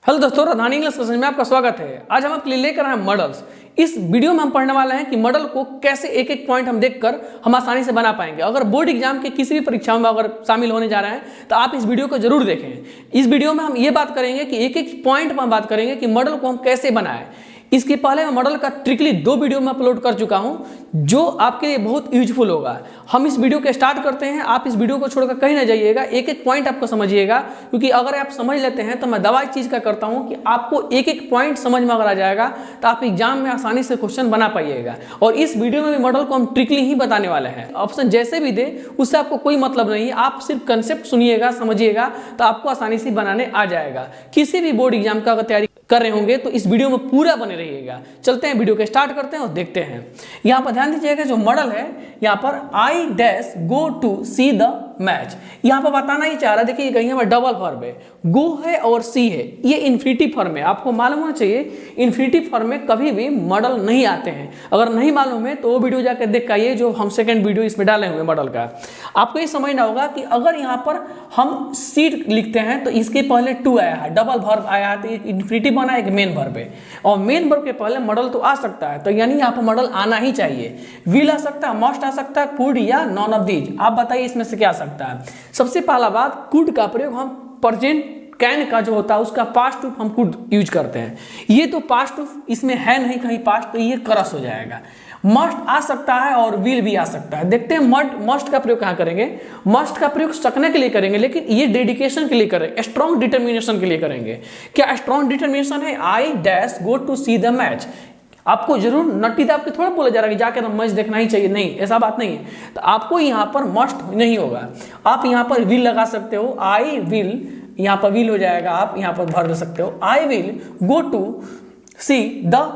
Hello दोस्तों, Radhani English classes में आपका स्वागत है। आज हम आपके लिए लेकर आए हैं मॉडल्स। इस वीडियो में हम पढ़ने वाले हैं कि मॉडल को कैसे एक एक पॉइंट हम देखकर हम आसानी से बना पाएंगे। अगर बोर्ड एग्जाम के किसी भी परीक्षाओं में अगर शामिल होने जा रहे हैं तो आप इस वीडियो को जरूर देखें। इस वीडियो में हम ये बात करेंगे कि एक एक पॉइंट पर हम बात करेंगे कि मॉडल को हम कैसे बनाएं। इसके पहले मैं मॉडल का ट्रिकली 2 वीडियो में अपलोड कर चुका हूं जो आपके लिए बहुत यूजफुल होगा। हम इस वीडियो के स्टार्ट करते हैं। आप इस वीडियो को छोड़कर कहीं ना जाइएगा, एक एक पॉइंट आपको समझिएगा, क्योंकि अगर आप समझ लेते हैं तो मैं दवा इस चीज़ का करता हूं कि आपको एक एक पॉइंट समझ में अगर आ जाएगा तो आप एग्जाम में आसानी से क्वेश्चन बना पाइएगा। और इस वीडियो में भी मॉडल को हम ट्रिकली ही बताने वाले हैं। ऑप्शन जैसे भी दे उससे आपको कोई मतलब नहीं है, आप सिर्फ कंसेप्ट सुनिएगा, समझिएगा तो आपको आसानी से बनाने आ जाएगा। किसी भी बोर्ड एग्जाम का अगर तैयारी कर रहे होंगे तो इस वीडियो में पूरा बने रहिएगा। चलते हैं वीडियो के स्टार्ट करते हैं और देखते हैं। यहाँ पर ध्यान दीजिएगा, जो मॉडल है यहाँ पर I dash go to see the match, यहाँ पर बताना ही चाह रहा है। देखिए कहीं यहाँ पर डबल फॉर्म है, गो है और सी है, ये इन्फिनिटिव फॉर्म है। आपको मालूम होना चाहिए इन्फिनिटिव फॉर्म में कभी भी मॉडल नहीं आते हैं। अगर नहीं मालूम है तो वो वीडियो जाकर देख आइए जो हम सेकंड वीडियो इसमें डाले हुए मॉडल का। आपको ये समझना होगा कि अगर यहाँ पर हम सी लिखते हैं तो इसके पहले टू आया है, डबल वर्ब आया है, तो एक इन्फिनिटिव बना, एक मेन वर्ब है, और मेन वर्ब के पहले मॉडल तो आ सकता है, तो यानी यहाँ पर मॉडल आना ही चाहिए। विल आ सकता है, मस्ट आ सकता है, कुड या नॉन ऑफ दीज। आप बताइए इसमें से क्या आ सकता है। सबसे पहला बात, कुड का प्रयोग हम प्रेजेंट कैन का जो होता है उसका पास्ट टू हम कुड यूज करते हैं। ये तो पास्ट टू इसमें है नहीं कहीं पास्ट, तो ये क्रॉस हो जाएगा। मस्ट आ सकता है और विल भी आ सकता है। देखते हैं मस्ट का प्रयोग कहाँ करेंगे। मस्ट का प्रयोग सकने के लिए करेंगे, लेकिन ये डेडिकेशन के लिए करेंगे, स्ट्रॉन्ग डिटर्मिनेशन के लिए करेंगे। क्या स्ट्रॉन्ग डिटर्मिनेशन है? I dash go to see the match. आपको जरूर नट्टी दाब के थोड़ा बोला जा रहा है कि जाकर तो मैच देखना ही चाहिए, नहीं, ऐसा बात नहीं है। तो आपको यहाँ पर मस्ट नहीं होगा, आप यहाँ पर विल लगा सकते हो। आई विल, यहाँ पर विल हो जाएगा, आप यहाँ पर भर सकते हो। I will go to see the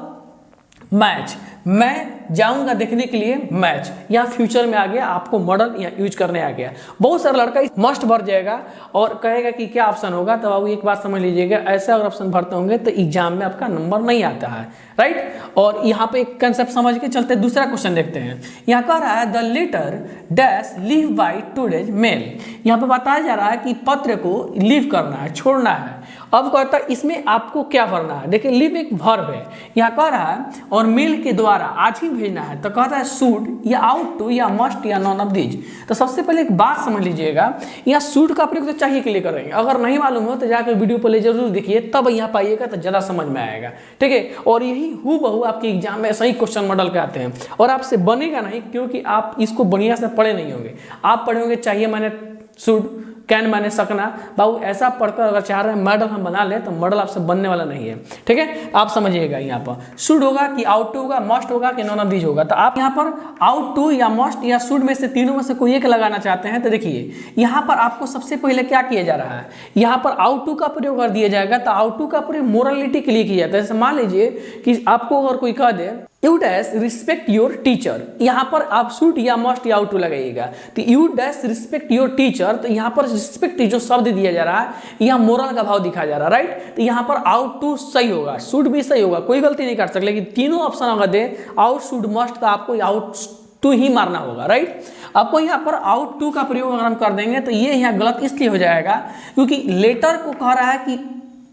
match, मैं जाऊंगा देखने के लिए मैच। या फ्यूचर में आ गया, आपको मॉडल यहाँ यूज करने आ गया। बहुत सारा लड़का मस्ट भर जाएगा और कहेगा कि क्या ऑप्शन होगा। तो आप एक बात समझ लीजिएगा, ऐसे अगर ऑप्शन भरते होंगे तो एग्जाम में आपका नंबर नहीं आता है, राइट। और यहाँ पे एक कंसेप्ट समझ के चलते दूसरा क्वेश्चन देखते हैं। यहाँ कह रहा है the letter dash leave by today's mail. यहाँ पे बताया जा रहा है कि पत्र को लीव करना है, छोड़ना है। अब कहता है इसमें आपको क्या करना है। देखिए लीव एक वर्ब है, यहाँ कह रहा है और मेल के द्वारा आज ही भेजना है, तो कहता है शुड या आउट टू या मस्ट या नॉन ऑफ दीज। तो सबसे पहले एक बात समझ लीजिएगा, यहाँ शुड का प्रयोग तो चाहिए के लिए करेंगे। अगर नहीं मालूम हो तो जाकर वीडियो पहले जरूर देखिए, तब यहाँ पाइएगा तो ज़्यादा समझ में आएगा, ठीक है। और यही हूबहू आपके एग्जाम में सही क्वेश्चन मॉडल के आते हैं और आपसे बनेगा नहीं, क्योंकि आप इसको बढ़िया से पढ़े नहीं होंगे। आप पढ़े होंगे चाहिए मैंने शुड, कैन मैंने सकना। बाबू ऐसा पढ़कर अगर चाह रहे हैं मॉडल हम बना ले तो मॉडल आपसे बनने वाला नहीं है, ठीक है। आप समझिएगा यहाँ पर शुड होगा कि आउट टू होगा, मस्ट होगा कि नॉन ऑफ दीज होगा। तो आप यहाँ पर आउट टू या मस्ट या शुड में से तीनों में से कोई एक लगाना चाहते हैं तो देखिए यहाँ पर आपको सबसे पहले क्या किया जा रहा है, यहाँ पर आउट टू का प्रयोग कर दिया जाएगा। तो आउट टू का प्रयोग मोरालिटी के लिए किया जाता है। जैसे मान लीजिए कि आपको अगर कोई कह दे you dash respect your teacher, यहाँ पर आप शुड या मस्ट या आउट टू लगाइएगा। तो you dash respect your teacher, तो यहाँ पर रिस्पेक्ट जो शब्द दिया जा रहा है यहाँ मोरल का भाव दिखाया जा रहा है, राइट। तो यहाँ पर आउट टू सही होगा, शुड भी सही होगा, कोई गलती नहीं कर सकते। लेकिन तीनों ऑप्शन अगर दे आउट शुड मस्ट, तो आपको आउट टू ही मारना होगा, राइट। आपको यहाँ पर आउट टू का प्रयोग अगर हम कर देंगे तो ये यहाँ गलत इसलिए हो जाएगा क्योंकि लेटर को कह रहा है कि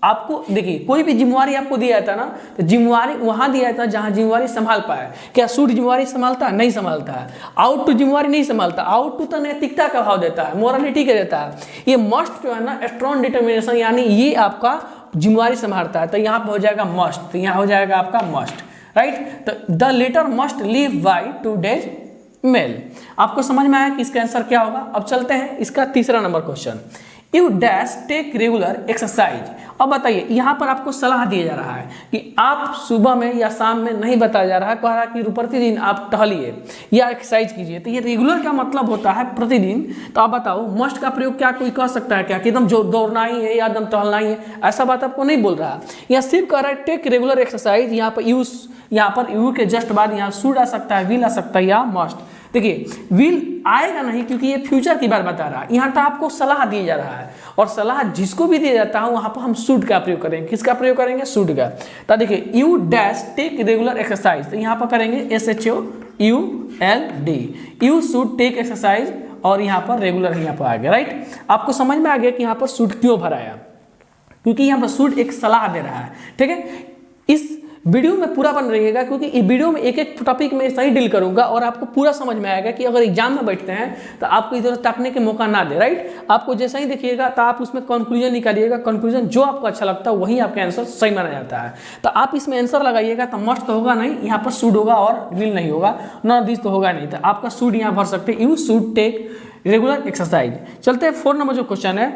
आपको देखिए कोई भी जिम्मेवारी आपको दिया जाता है ना, तो जिम्मेवारी वहां दिया जाता है जहां जिम्मेवारी संभाल पाए। क्या शुड जिम्मेवारी संभालता है? नहीं संभालता है। आउट टू जिम्मेवारी नहीं संभालता। आउट टू तो नैतिकता का भाव देता है, मोरालिटी का देता है। ये मस्ट जो है ना स्ट्रॉन्ग डिटर्मिनेशन, यानी ये आपका जिम्मेवारी संभालता है। तो यहाँ पर हो जाएगा मस्ट, तो यहाँ हो जाएगा आपका मस्ट, राइट। तो the letter must leave by today's mail. आपको समझ में आया कि इसका आंसर क्या होगा। अब चलते हैं इसका तीसरा number question. You dash take regular exercise. अब बताइए यहाँ पर आपको सलाह दिया जा रहा है कि आप सुबह में या शाम में, नहीं बताया जा रहा है, कह रहा है कि प्रतिदिन आप टहलिए या एक्सरसाइज कीजिए। तो ये रेगुलर का मतलब होता है प्रतिदिन। तो आप बताओ मस्ट का प्रयोग क्या कोई कह सकता है क्या कि एकदम जो दौड़ना ही है या एकदम टहलना ही है? ऐसा बात आपको नहीं बोल रहा है। यहाँ सिर्फ कह रहा है टेक रेगुलर एक्सरसाइज। यहाँ पर यू के जस्ट बाद यहाँ शुड आ सकता है, विल आ सकता है या मस्ट। देखिए विल आएगा नहीं क्योंकि ये फ्यूचर की बात बता रहा है। यहाँ तो आपको सलाह दी जा रहा है और सलाह जिसको भी दिया जाता है वहां पर हम शुड का प्रयोग करेंगे। किसका प्रयोग करेंगे? शुड का। तो देखिए you dash take regular exercise, तो यहाँ पर करेंगे SHOULD, you should take exercise, और यहाँ पर रेगुलर यहाँ पर आ गया, राइट। आपको समझ में आ गया कि यहाँ पर शुड क्यों भराया। क्योंकि यहाँ पर शुड एक सलाह दे रहा है। ठीक है, इस वीडियो में पूरा बन रहिएगा क्योंकि इस वीडियो में एक एक टॉपिक में सही डील करूंगा और आपको पूरा समझ में आएगा कि अगर एग्जाम में बैठते हैं तो आपको इधर ताकने के मौका ना दे। राइट, आपको जैसा ही देखिएगा तो आप उसमें कंक्लूजन निकालिएगा, कंक्लूजन जो आपको अच्छा लगता है वही आपका आंसर सही माना जाता है। तो आप इसमें आंसर लगाइएगा तो मस्ट तो होगा नहीं, यहाँ पर शुड होगा और विल नहीं होगा, नॉट दिस तो होगा नहीं, तो आपका शुड यहाँ भर सकते हैं, you should take regular exercise. चलते हैं 4 नंबर जो क्वेश्चन है,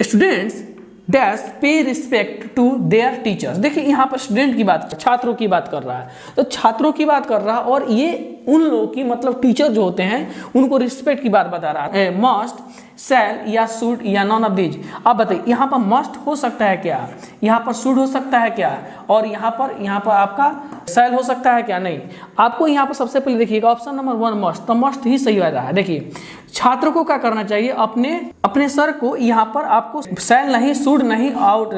students dash pay respect to their teachers. देखिए यहाँ पर स्टूडेंट की बात, छात्रों की बात कर रहा है, तो छात्रों की बात कर रहा है और ये उन लोगों की मतलब टीचर जो होते हैं उनको रिस्पेक्ट की बात बता रहा है। मस्ट, शैल या शुड या नॉन ऑफ दीज। आप बताइए यहाँ पर मस्ट हो सकता है क्या, यहाँ पर शुड हो सकता है क्या, और यहाँ पर आपका शैल हो सकता है क्या? नहीं। आपको यहाँ पर सबसे पहले देखिएगा ऑप्शन नंबर 1 मस्ट, तो मस्ट ही सही आ रहा है। देखिए छात्र को क्या करना चाहिए, अपने सर को यहाँ पर आपको शैल नहीं, शुड नहीं और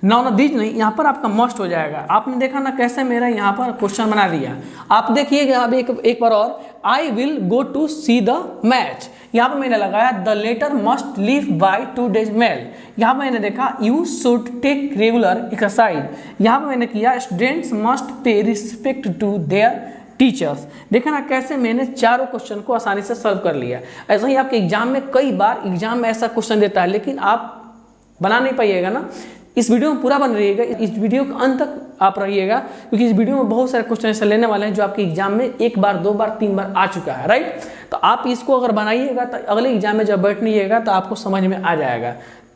नॉन ऑफ दीज नहीं, यहाँ पर आपका मस्ट हो जाएगा। आपने देखा ना कैसे मेरा यहाँ पर क्वेश्चन बना दिया। आप देखिएगा अब एक बार और, I will go to see the match, यहाँ पर मैंने लगाया the letter must leave by 2 days mail. यहाँ पर मैंने देखा you should take regular exercise. यहाँ पर मैंने किया students must pay respect to their teachers. देखा ना कैसे मैंने चारों क्वेश्चन को आसानी से सॉल्व कर लिया। ऐसा ही आपके एग्जाम में कई बार एग्जाम में ऐसा क्वेश्चन देता है लेकिन आप बना नहीं पाइएगा ना। इस वीडियो में पूरा बन रहिएगा, इस वीडियो के अंत तक आप रहिएगा क्योंकि इस वीडियो में बहुत सारे क्वेश्चन ऐसे लेने वाले हैं जो आपके एग्जाम में 1 बार 2 बार 3 बार आ चुका है। राइट, तो आप इसको अगर बनाइएगा तो अगले एग्जाम में जब बैठिएगा तो आपको समझ में आ जाएगा।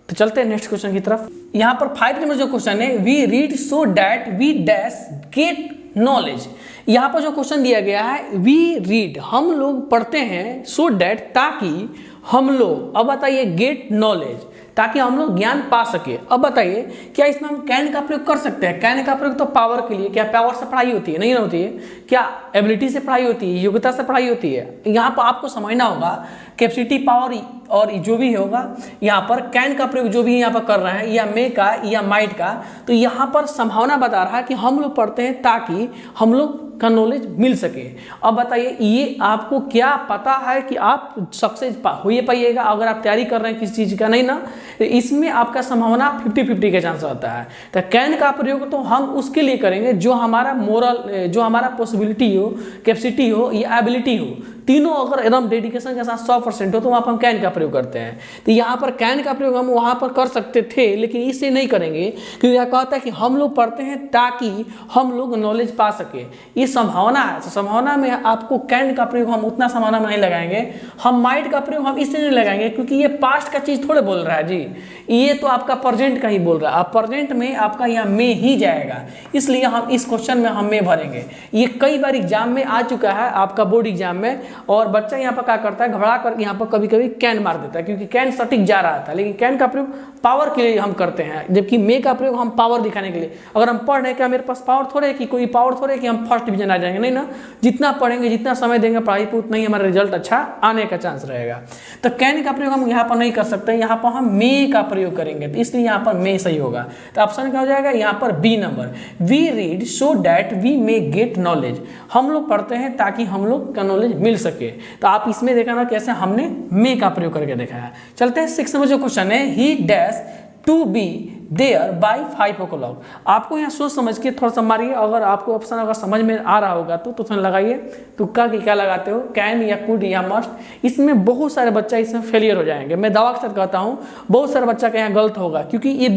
तो चलते हैं नेक्स्ट क्वेश्चन की तरफ। यहाँ पर 5 नंबर जो क्वेश्चन है, we read so that we dash get knowledge. यहाँ पर जो क्वेश्चन दिया गया है वी रीड, हम लोग पढ़ते हैं, सो डैट ताकि हम लोग, अब बताइए गेट नॉलेज, ताकि हम लोग ज्ञान पा सके। अब बताइए क्या इसमें हम कैन का प्रयोग कर सकते हैं? कैन का प्रयोग तो पावर के लिए, क्या पावर से पढ़ाई होती है? नहीं होती है। क्या एबिलिटी से पढ़ाई होती है? योग्यता से पढ़ाई होती है? यहाँ पर आपको समझना होगा कैपेसिटी, पावर और जो भी होगा यहाँ पर कैन का प्रयोग जो भी यहाँ पर कर रहे हैं, या मे का या माइट का, तो यहाँ पर संभावना बता रहा है कि हम लोग पढ़ते हैं ताकि हम लोग का नॉलेज मिल सके। अब बताइए ये आपको क्या पता है कि आप सक्सेस हो ये पाइएगा अगर आप तैयारी कर रहे हैं किसी चीज़ का? नहीं ना, तो इसमें आपका संभावना 50-50 का चांस होता है। तो कैन का प्रयोग तो हम उसके लिए करेंगे जो हमारा मोरल, जो हमारा पॉसिबिलिटी हो, कैपेसिटी हो या एबिलिटी हो, तीनों अगर एकदम डेडिकेशन के साथ 100% हो तो वहाँ पर हम कैन का प्रयोग करते हैं। तो यहाँ पर कैन का प्रयोग हम वहाँ पर कर सकते थे लेकिन इसे नहीं करेंगे क्योंकि यह कहता है कि हम लोग पढ़ते हैं ताकि हम लोग नॉलेज पा सके। ये संभावना है, तो संभावना में आपको कैन का प्रयोग हम उतना संभावना में नहीं लगाएंगे। हम माइट का प्रयोग हम इसलिए नहीं लगाएंगे क्योंकि ये पास्ट का चीज़ थोड़े बोल रहा है जी, ये तो आपका प्रेजेंट का ही बोल रहा है। अब प्रेजेंट में आपका यहाँ में ही जाएगा, इसलिए हम इस क्वेश्चन में हम में भरेंगे। ये कई बार एग्जाम में आ चुका है आपका बोर्ड एग्जाम में, और बच्चा यहाँ पर क्या करता है, घबरा कर यहाँ पर कभी कभी कैन मार देता है क्योंकि कैन सटीक जा रहा था। लेकिन कैन का प्रयोग पावर के लिए हम करते हैं, जबकि मे का प्रयोग हम पावर दिखाने के लिए। अगर हम पढ़ रहे हैं क्या मेरे पास पावर थोड़े है कि कोई पावर थोड़े है कि हम फर्स्ट डिवीजन आ जाएंगे? नहीं ना, जितना पढ़ेंगे जितना समय देंगे पढ़ाई पर उतना ही हमारा रिजल्ट अच्छा आने का चांस रहेगा। तो कैन का प्रयोग हम यहाँ पर नहीं कर सकते, यहाँ पर हम मे का प्रयोग करेंगे, तो इसलिए यहाँ पर मे सही होगा। तो ऑप्शन क्या हो जाएगा यहाँ पर B number, we read so that we may get knowledge. हम लोग पढ़ते हैं ताकि हम लोग का नॉलेज मिल सके। तो आप इसमें देखा ना कैसे हमने मे का प्रयोग करके देखा है। चलते हैं 6 नंबर जो क्वेश्चन है, he dash to be there by 5 o'clock। आपको यहाँ सोच समझ के थोड़ा सा मारिए, अगर आपको ऑप्शन अगर समझ में आ रहा होगा तो उसमें लगाइए। तुक्का की क्या लगाते हो, कैन या कुड या मस्ट? इसमें बहुत सारे बच्चा इसमें फेलियर हो जाएंगे। मैं दावा के साथ कहता हूँ बहुत सारे बच्चा का यहाँ गलत होगा क्योंकि ये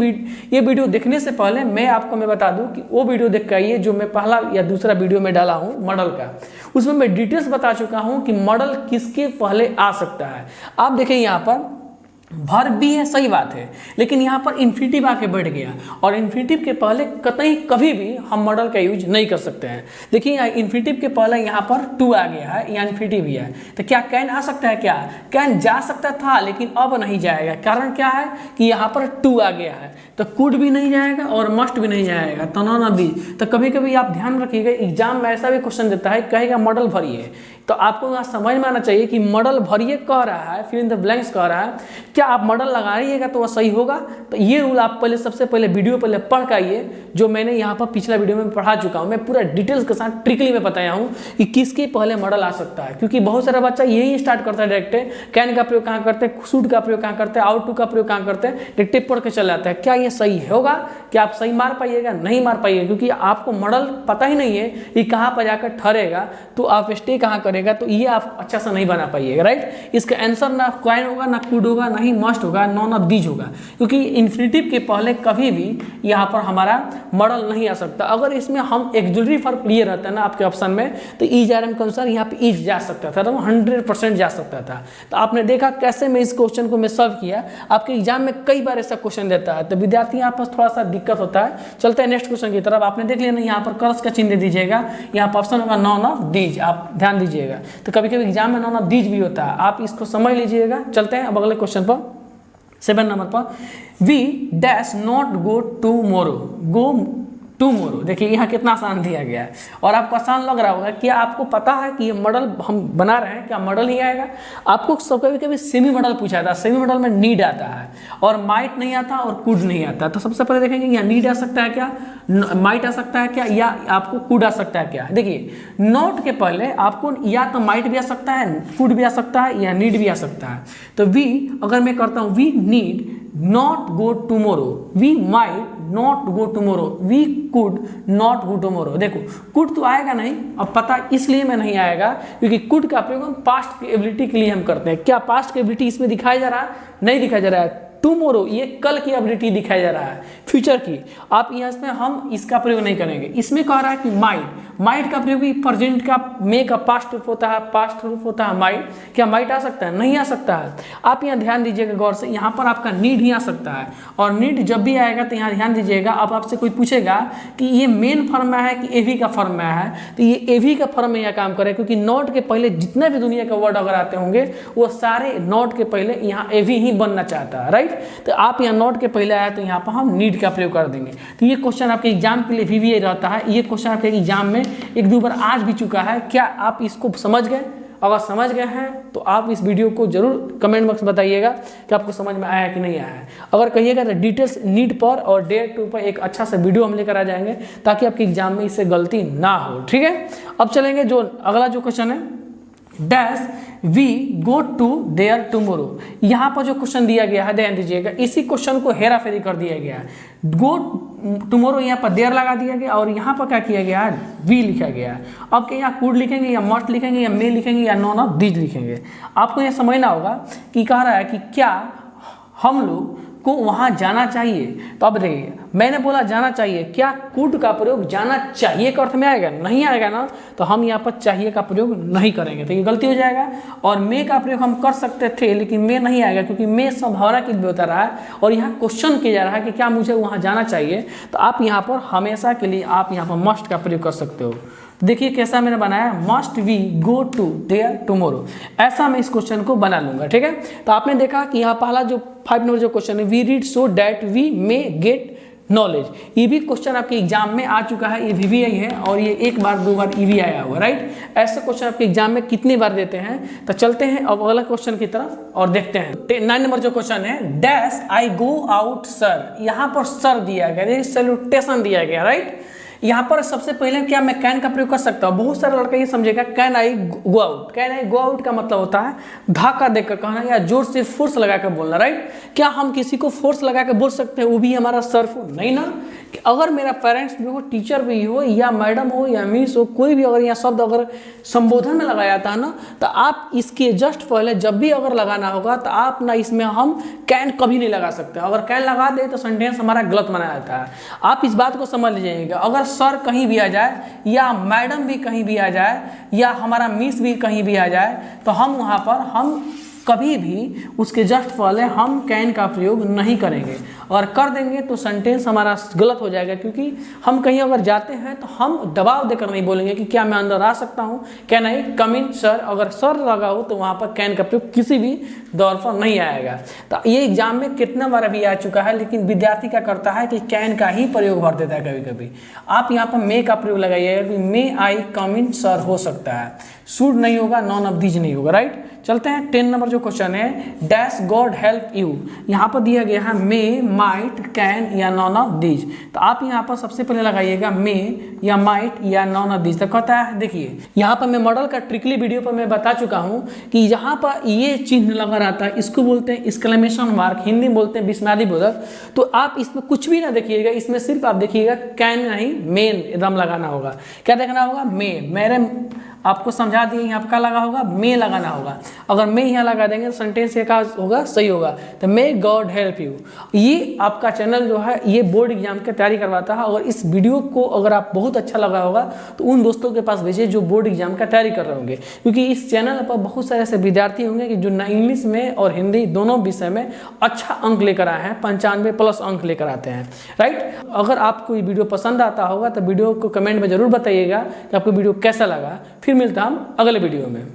वीडियो देखने से पहले मैं बता दूँ कि वो वीडियो देख के आइए जो मैं पहला या दूसरा वीडियो में डाला हूँ मॉडल का, उसमें मैं डिटेल्स बता चुका हूँ कि मॉडल किसके पहले आ सकता है। आप देखिए यहाँ पर वर्ब भी है, सही बात है, लेकिन यहाँ पर इन्फिनिटिव आके बैठ गया और इन्फिनिटिव के पहले कतई कभी भी हम मॉडल का यूज नहीं कर सकते हैं। देखिए यहाँ इन्फिनिटिव के पहले यहाँ पर टू आ गया है, यहाँ इन्फिनिटिव भी है, तो क्या कैन आ सकता है? क्या कैन जा सकता था लेकिन अब नहीं जाएगा। कारण क्या है कि यहाँ पर टू आ गया है, तो कुड भी नहीं जाएगा और मस्ट भी नहीं जाएगा, तो नॉन ऑफ दीज। तो कभी कभी आप ध्यान रखिएगा एग्जाम में ऐसा भी क्वेश्चन देता है, कहेगा मॉडल भरिए, तो आपको यहाँ समझ में आना चाहिए कि मॉडल भरिए कह रहा है, फिल इन द ब्लैंक्स कह रहा है, क्या आप मॉडल लगाइएगा तो वह सही होगा। तो ये रूल आप पहले सबसे पहले वीडियो पहले पढ़ के आइए, जो मैंने यहाँ पर पिछला वीडियो में पढ़ा चुका हूँ। मैं पूरा डिटेल्स के साथ ट्रिकली में बताया हूँ कि किसके पहले मॉडल आ सकता है, क्योंकि बहुत सारा बच्चा यही स्टार्ट करता है डायरेक्ट, कैन का प्रयोग कहाँ करते हैं, शुड का प्रयोग कहाँ करते हैं, आउट टू का प्रयोग कहाँ करते हैं, डायरेक्ट पढ़ के चले जाता है। क्या ये सही होगा, क्या आप सही मार पाइएगा, नहीं मार पाइएगा, क्योंकि आपको मॉडल पता ही नहीं है कि कहाँ पर जाकर ठहरेगा, तो आप स्टे कहाँ करेगा, तो ये आप अच्छा सा नहीं बना पाइएगा, राइट। इसका आंसर ना कैन होगा, ना कुड होगा, ना ही मस्ट होगा, नॉन ऑफ दीज होगा, क्योंकि इन्फिनिटिव के पहले कभी भी यहाँ पर हमारा मॉडल नहीं आ सकता। अगर इसमें हम एक्सुलरी फर्क लिए रहता है ना आपके ऑप्शन में, तो इज आरएम के अनुसार यहाँ पे इज जा सकता था, तो 100% जा सकता था। तो आपने देखा कैसे मैं इस क्वेश्चन को मैं सॉल्व किया। आपके एग्जाम में कई बार ऐसा क्वेश्चन देता है, तो विद्यार्थी यहाँ पर थोड़ा सा दिक्कत होता है। चलते हैं नेक्स्ट क्वेश्चन की तरफ। आपने देख लिया ना, यहाँ पर क्रॉस का चिन्ह दे दीजिएगा, यहाँ पर ऑप्शन होगा नॉन ऑफ दीज, आप ध्यान दीजिएगा। तो कभी कभी एग्जाम में नॉन ऑफ दीज भी होता है, आप इसको समझ लीजिएगा। चलते हैं अब अगले क्वेश्चन पर, 7 नंबर पर, we dash not go tomorrow, go tomorrow. देखिए यहाँ कितना आसान दिया गया है, और आपको आसान लग रहा होगा। क्या आपको पता है कि ये मॉडल हम बना रहे हैं, क्या मॉडल ही आएगा? आपको सब कभी कभी सेमी मॉडल पूछा था, सेमी मॉडल में नीड आता है और माइट नहीं आता और कुड नहीं आता। तो सबसे पहले देखेंगे यहाँ नीड आ सकता है क्या, माइट आ सकता है क्या, या आपको कुड आ सकता है क्या। देखिए नॉट के पहले आपको या तो माइट भी आ सकता है, कुड भी आ सकता है, या नीड भी आ सकता है। तो वी अगर मैं करता हूँ, we need not go tomorrow, we might not go tomorrow, we could not go tomorrow. देखो कुड तो आएगा नहीं, अब पता इसलिए मैं नहीं आएगा क्योंकि कुड का प्रयोग हम पास्ट की एबिलिटी के लिए हम करते हैं। क्या पास्ट की एबिलिटी इसमें दिखाया जा रहा है? नहीं दिखाया जा रहा है। टुमोरो ये कल की एबिलिटी दिखाया जा रहा है, फ्यूचर की। आप यहाँ इसमें हम इसका प्रयोग नहीं करेंगे। इसमें कह रहा है कि माइट, माइट का प्रयोग भी प्रेजेंट का, मे का पास्ट रूप होता है, पास्ट रूप होता है माइट। क्या माइट आ सकता है? नहीं आ सकता है। आप यहाँ ध्यान दीजिएगा गौर से, यहाँ पर आपका नीड ही आ सकता है, और नीड जब भी आएगा तो यहाँ ध्यान दीजिएगा। अब आपसे कोई पूछेगा कि ये मेन फॉर्म में है कि एवी का फॉर्म में है, तो ये एवी का फॉर्म में यहाँ काम करे, क्योंकि नॉट के पहले जितने भी दुनिया के वर्ड अगर आते होंगे वो सारे नॉट के पहले यहाँ एवी ही बनना चाहता है, राइट। तो आप यहाँ नॉट के पहले आया तो यहाँ पर हम नीड का प्रयोग कर देंगे। तो ये क्वेश्चन आपके एग्जाम के लिए भी रहता है। ये क्वेश्चन आपके एग्जाम में 1-2 बार आज भी चुका है। क्या आप इसको समझ गए? अगर समझ गए हैं तो आप इस वीडियो को जरूर कमेंट बॉक्स में बताइएगा कि आपको समझ में आया कि नहीं आया है। अगर कहिएगा तो डिटेल्स नीड पर और डेयर 2 पर एक अच्छा सा वीडियो हम लेकर आ जाएंगे, ताकि आपके एग्जाम में इससे गलती ना हो, ठीक है। अब चलेंगे जो अगला जो क्वेश्चन है, dash we go to there tomorrow. यहाँ पर जो क्वेश्चन दिया गया है ध्यान दीजिएगा, इसी क्वेश्चन को हेरा फेरी कर दिया गया है। गो टुमोरो यहाँ पर देयर लगा दिया गया, और यहाँ पर क्या किया गया है, वी लिखा गया है। अब क्या यहाँ कुड लिखेंगे, या मस्ट लिखेंगे, या मे लिखेंगे, या नॉन ऑफ दीज लिखेंगे। आपको यह समझना होगा कि कह रहा है कि क्या हम लोग को वहाँ जाना चाहिए। तो अब देखिए मैंने बोला जाना चाहिए, क्या कुड का प्रयोग जाना चाहिए के अर्थ में आएगा? नहीं आएगा ना, तो हम यहाँ पर चाहिए का प्रयोग नहीं करेंगे, तो ये गलती हो जाएगा। और मे का प्रयोग हम कर सकते थे, लेकिन मे नहीं आएगा, क्योंकि मे संभावना के लिए होता रहा है, और यहाँ क्वेश्चन किया जा रहा है कि क्या मुझे वहाँ जाना चाहिए। तो आप यहाँ पर हमेशा के लिए आप यहाँ पर मस्ट का प्रयोग कर सकते हो। देखिए कैसा मैंने बनाया, must we go to there tomorrow, ऐसा मैं इस क्वेश्चन को बना लूंगा, ठीक है। तो आपने देखा कि यहाँ पहला जो 5 नंबर जो क्वेश्चन है, we read so that we may get knowledge, ये भी क्वेश्चन आपके एग्जाम में आ चुका है। ये VVI है, और ये 1 बार 2 बार EV आया हुआ, राइट। ऐसे क्वेश्चन आपके एग्जाम में कितनी बार देते हैं। तो चलते हैं अब अगला क्वेश्चन की तरफ और देखते हैं। 9 नंबर जो क्वेश्चन है, dash I go out sir. यहाँ पर सर दिया गया, सैल्यूटेशन दिया गया, राइट। यहाँ पर सबसे पहले क्या मैं कैन का प्रयोग कर सकता हूँ? बहुत सारे लड़का ये समझेगा can I go out. Can I go out का मतलब होता है धाका देकर कहना, या जोर से फोर्स लगा कर बोलना, राइट। क्या हम किसी को फोर्स लगा कर बोल सकते हैं, वो भी हमारा सर को? नहीं ना। अगर मेरा पेरेंट्स भी हो, टीचर भी हो, या मैडम हो, या मिस हो, कोई भी अगर यहाँ शब्द अगर संबोधन में लगाया था ना, तो आप इसके जस्ट पहले जब भी अगर लगाना होगा तो आप ना इसमें हम कैन कभी नहीं लगा सकते। अगर कैन लगा दे तो सेंटेंस हमारा गलत माना जाता है। आप इस बात को समझ लीजिएगा। अगर सर कहीं भी आ जाए, या मैडम भी कहीं भी आ जाए, या हमारा मिस भी कहीं भी आ जाए, तो हम वहाँ पर हम कभी भी उसके जस्ट पहले हम कैन का प्रयोग नहीं करेंगे। अगर कर देंगे तो सेंटेंस हमारा गलत हो जाएगा, क्योंकि हम कहीं अगर जाते हैं तो हम दबाव देकर नहीं बोलेंगे कि क्या मैं अंदर आ सकता हूँ, can I come in sir. अगर सर लगा हो तो वहाँ पर कैन का प्रयोग किसी भी दौर पर नहीं आएगा। तो ये एग्जाम में कितना बार अभी आ चुका है, लेकिन विद्यार्थी क्या करता है कि कैन का ही प्रयोग भर देता है कभी कभी। आप यहाँ पर मे का प्रयोग लगाइएगा कि मे आई कम इन सर हो सकता है, शुड नहीं होगा, नॉन ऑफ दीज नहीं होगा, राइट। चलते हैं 10 नंबर जो क्वेश्चन है, डैश गॉड हेल्प यू। यहाँ पर दिया गया है मे, माइट, कैन या नॉन ऑफ दीज। तो आप यहाँ पर सबसे पहले लगाइएगा मे या माइट या नॉन ऑफ दीज। तो कहता है, देखिए यहाँ पर मैं मॉडल का ट्रिकली वीडियो पर मैं बता चुका हूँ कि यहाँ पर ये चिन्ह लगा रहता है, इसको बोलते हैं एक्सक्लेमेशन मार्क, हिंदी में बोलते हैं विस्मयादि बोधक। तो आप इसमें कुछ भी ना देखिएगा, इसमें सिर्फ आप देखिएगा कैन नहीं मेन एकदम लगाना होगा। क्या देखना होगा? मे। मेरे आपको समझा दिए यहाँ पर क्या लगा होगा, मे लगाना होगा। अगर मे यहाँ लगा देंगे तो सेंटेंस क्या होगा, सही होगा। तो मे गॉड हेल्प यू। ये आपका चैनल जो है ये बोर्ड एग्जाम की तैयारी करवाता है। और इस वीडियो को अगर आप बहुत अच्छा लगा होगा तो उन दोस्तों के पास भेजिए जो बोर्ड एग्जाम का तैयारी कर रहे होंगे, क्योंकि इस चैनल पर बहुत सारे ऐसे विद्यार्थी होंगे कि जो इंग्लिश में और हिंदी दोनों विषय में अच्छा अंक लेकर आए हैं, 95+ अंक लेकर आते हैं, राइट। अगर आपको ये वीडियो पसंद आता होगा तो वीडियो को कमेंट में जरूर बताइएगा कि आपको वीडियो कैसा लगा। फिर मिलता हम अगले वीडियो में।